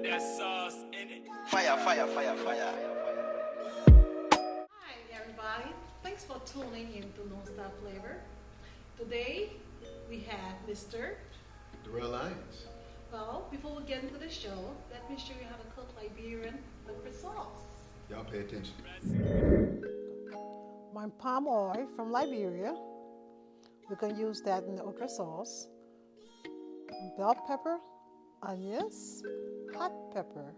that sauce in it. Fire, fire, fire, fire. Hi everybody, thanks for tuning in to LoneStar Flavor. Today we have Mr. Durrell Lyons. Well, before we get into the show, let me show you how to cook Liberian okra sauce. Y'all pay attention. My palm oil from Liberia. We're going to use that in the okra sauce. Bell pepper, onions, hot pepper.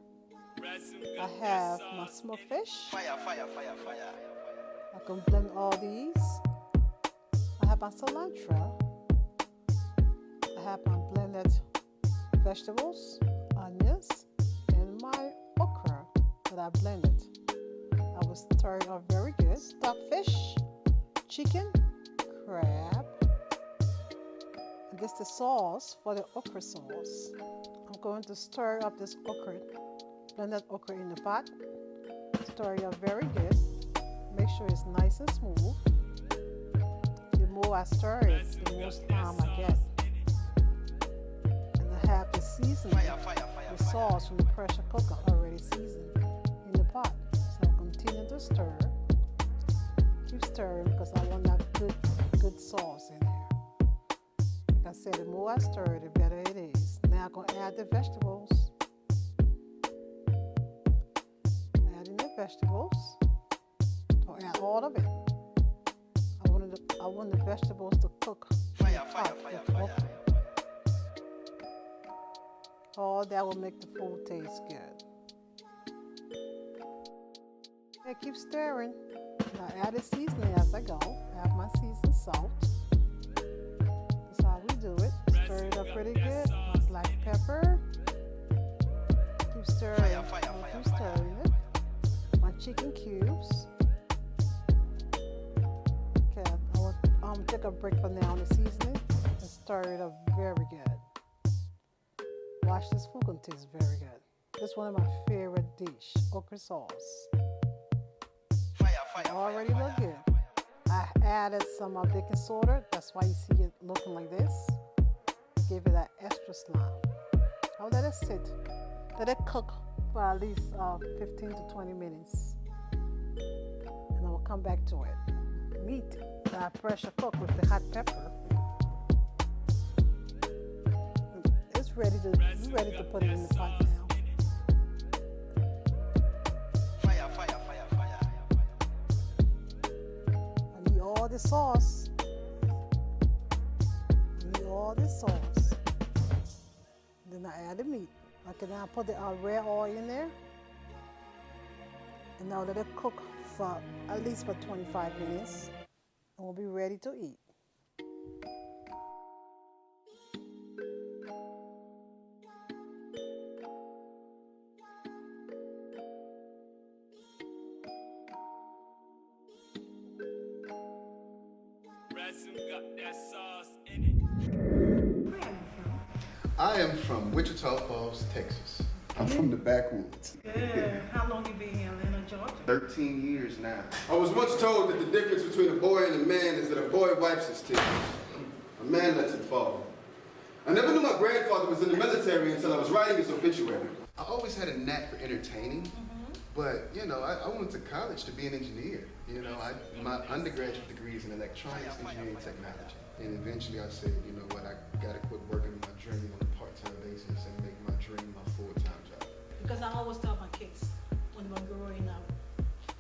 I have my smoked fish. Fire, fire, fire, fire. I can blend all these. I have my cilantro. I have my blended vegetables, onions, and my okra that I blended. I will stir it up very good. Stockfish, chicken, crab. And this is the sauce for the okra sauce. I'm going to stir up this okra, blended okra in the pot. Stir it up very good. Make sure it's nice and smooth. The more I stir it, the more time I get. And I have the seasoning, the sauce from the pressure cooker already seasoned in the pot. So I'll continue to stir. Keep stirring because I want that good sauce in there. Like I said, the more I stir it, the better it is. Now I'm going to add the vegetables. Adding the vegetables. Don't add all of it. I want the vegetables to cook. Fire, fire, fire, fire. All that will make the food taste good. Okay, keep stirring. Now add the seasoning as I go. Add my seasoned salt. That's how we do it. Stir it up pretty good. My black pepper. Keep stirring. Keep stirring it. My chicken cubes. Okay, I will take a break for now on the seasoning and stir it up very good. Watch, this food can taste very good. This is one of my favorite dish, okra sauce. Fire, fire, Already look good. I added some baking soda. That's why you see it looking like this. Give it that extra slime. I'll let it sit. Let it cook for at least 15 to 20 minutes. And I will come back to it. Meat that I pressure cook with the hot pepper. It's ready to put it in the pot now. fire, fire, fire, fire. I need all the sauce. I need all the sauce. Then I add the meat. Okay, now I put the red oil in there. And now let it cook for at least for 25 minutes. And we'll be ready to eat. Got that sauce in it. Where are you from? I am from Wichita Falls, Texas. I'm from the backwoods. Good. How long you been in Atlanta, Georgia? 13 years now. I was once told that the difference between a boy and a man is that a boy wipes his tears. A man lets it fall. I never knew my grandfather was in the military until I was writing his obituary. I always had a knack for entertaining, but you know, I went to college to be an engineer. You know, my undergraduate degree is in electronics engineering technology. And eventually I said, you know what, I gotta quit working my dream on a part-time basis and make my dream my full-time job. Because I always tell my kids when we're growing up,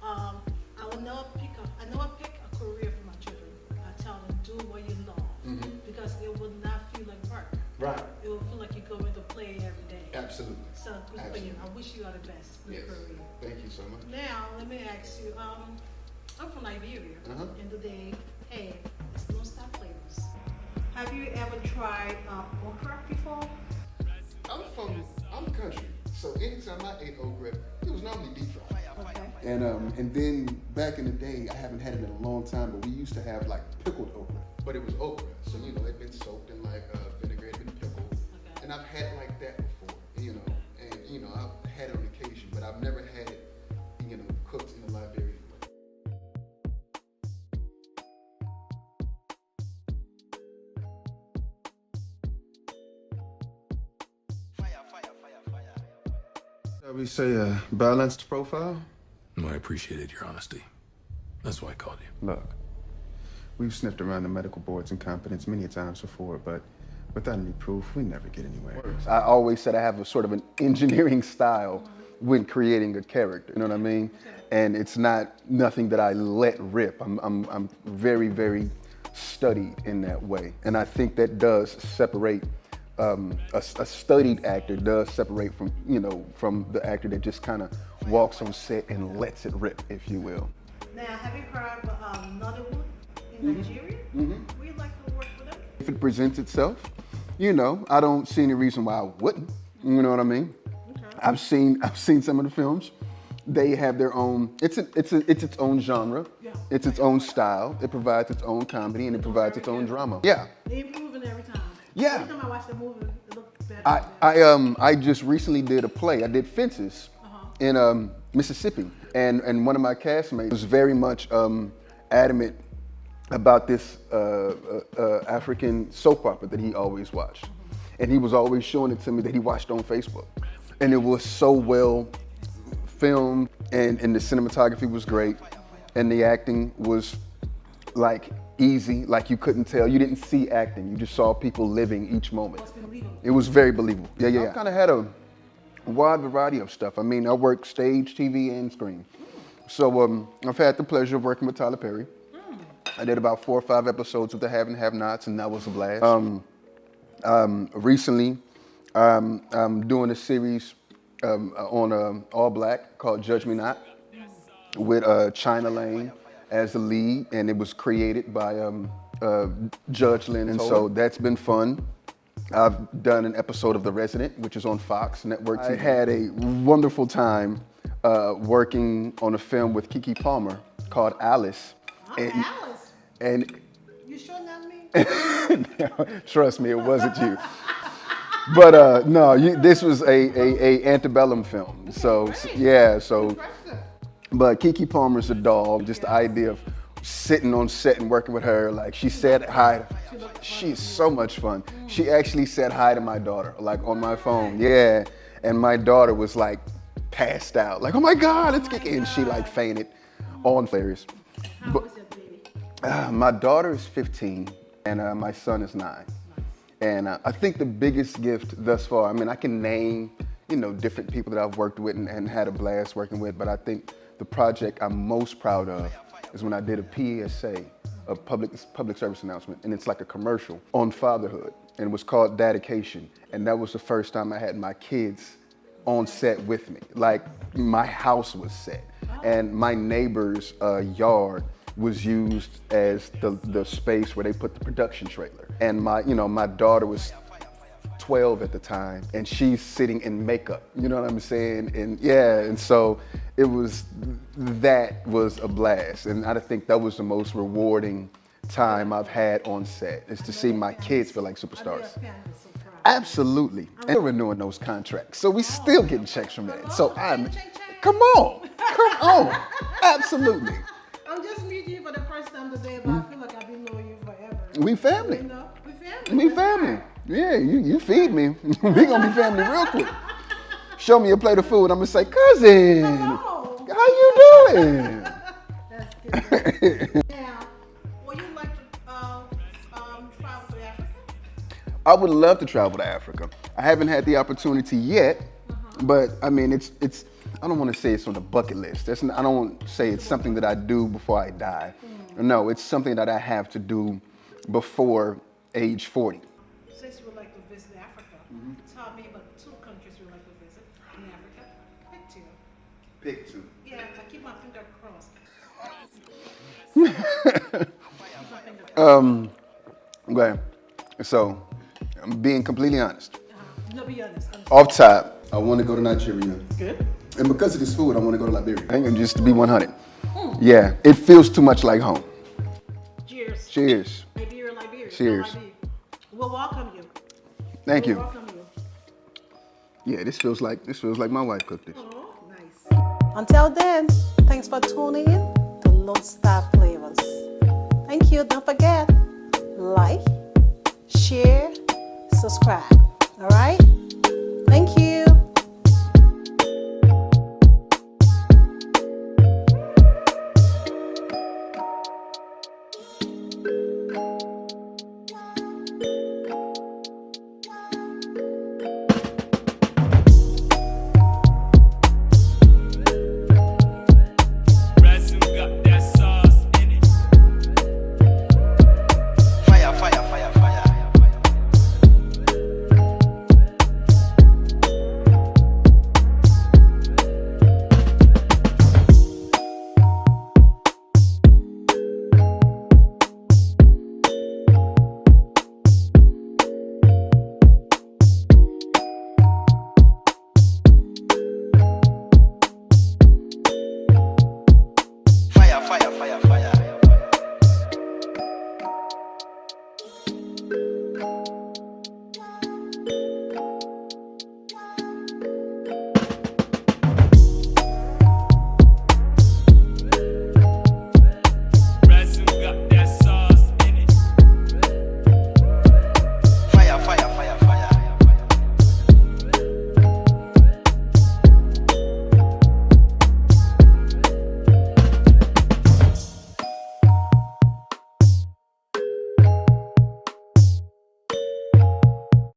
I will never pick a career for my children. I tell them do what you love because it will not feel like work. Right. It will feel like you're going to play every day. Absolutely. So good for you. I wish you all the best for your Yes. career. Thank you so much. Now let me ask you. I'm from Liberia, and today, hey, it's LoneStar Flavors. Have you ever tried okra before? I'm country, so anytime I ate okra, it was normally deep fried. Okay. And then back in the day, I haven't had it in a long time, but we used to have like pickled okra. But it was okra, so you know, it'd been soaked in like vinegar, it'd been pickled. Okay. And I've had it like that before, you know, and you know, I've had it on occasion, but I've never had it, you know, cooked in a Liberian way. We say a balanced profile? No, I appreciated your honesty. That's why I called you. Look, we've sniffed around the medical boards and competence many times before, but without any proof, we never get anywhere. I always said I have a sort of an engineering style when creating a character, you know what I mean? And it's not nothing that I let rip. I'm very, very studied in that way. And I think that does separate, a studied actor does separate from, you know, from the actor that just kind of walks on set and lets it rip, if you will. Now, have you heard of Nollywood in Nigeria? Would you like to work with them? If it presents itself, you know, I don't see any reason why I wouldn't. You know what I mean? Okay. I've seen some of the films. They have their own. It's its own genre. Yeah. It's its own style. It provides its own comedy and it provides its own drama. Yeah. They improving every time. Yeah. Every time I watch the movie, it looks better. I just recently did a play. I did Fences in Mississippi, and one of my castmates was very much adamant about this African soap opera that he always watched. And he was always showing it to me that he watched on Facebook. And it was so well filmed, and the cinematography was great, and the acting was like easy, like you couldn't tell. You didn't see acting, you just saw people living each moment. It was very believable. Yeah. I kind of had a wide variety of stuff. I mean, I worked stage, TV, and screen. So I've had the pleasure of working with Tyler Perry. I did about 4 or 5 episodes with the Have and Have-Nots, and that was a blast. Recently, I'm doing a series on All Black called Judge Me Not with China Lane as the lead, and it was created by Judge Lynn, and so that's been fun. I've done an episode of The Resident, which is on Fox Network. I had a wonderful time working on a film with Keke Palmer called Alice. Alice? And you sure not me? trust me, it wasn't you. But no, this was a antebellum film. So yeah, so. But Keke Palmer's a doll. Just the idea of sitting on set and working with her, like she said hi. She's so much fun. She actually said hi to my daughter, like on my phone. Yeah, and my daughter was like passed out, like, oh my God, it's Keke, and she like fainted. On hilarious. How was your baby? My daughter is 15 and my son is 9. And I think the biggest gift thus far, I mean, I can name, you know, different people that I've worked with and had a blast working with, but I think the project I'm most proud of is when I did a PSA, a public service announcement, and it's like a commercial on fatherhood, and it was called Dedication, and that was the first time I had my kids on set with me. Like, my house was set, and my neighbor's yard was used as the space where they put the production trailer. And my daughter was 12 at the time, and she's sitting in makeup, you know what I'm saying? And yeah, and so that was a blast. And I think that was the most rewarding time I've had on set, is to see my kids feel like superstars. Absolutely. And we're renewing those contracts, so we still getting checks from that. So come on, absolutely. I'm just meeting you for the first time today, but I feel like I've been knowing you forever. We family. You know? We We family. Yeah, you feed me. We gonna be family real quick. Show me a plate of food, I'm gonna say, cousin, Hello. how you doing? That's good. Now, would you like to travel to Africa? I would love to travel to Africa. I haven't had the opportunity yet, but I mean, it's. I don't want to say it's on the bucket list. I don't want to say it's something that I do before I die. No, it's something that I have to do before age 40. Since you would like to visit Africa, tell me about 2 countries you would like to visit in Africa. Pick 2. Pick 2. Yeah, I keep my finger crossed. Okay, so I'm being completely honest. No, be honest. Off top, I want to go to Nigeria. Good. And because of this food, I want to go to Liberia. I think just to be 100. Yeah, it feels too much like home. Cheers. Cheers. Liberia. Cheers. We'll welcome you. Thank you. Welcome you. Yeah, this feels like my wife cooked this. Oh, nice. Until then, thanks for tuning in to LoneStar Flavors. Thank you. Don't forget, like, share, subscribe. All right?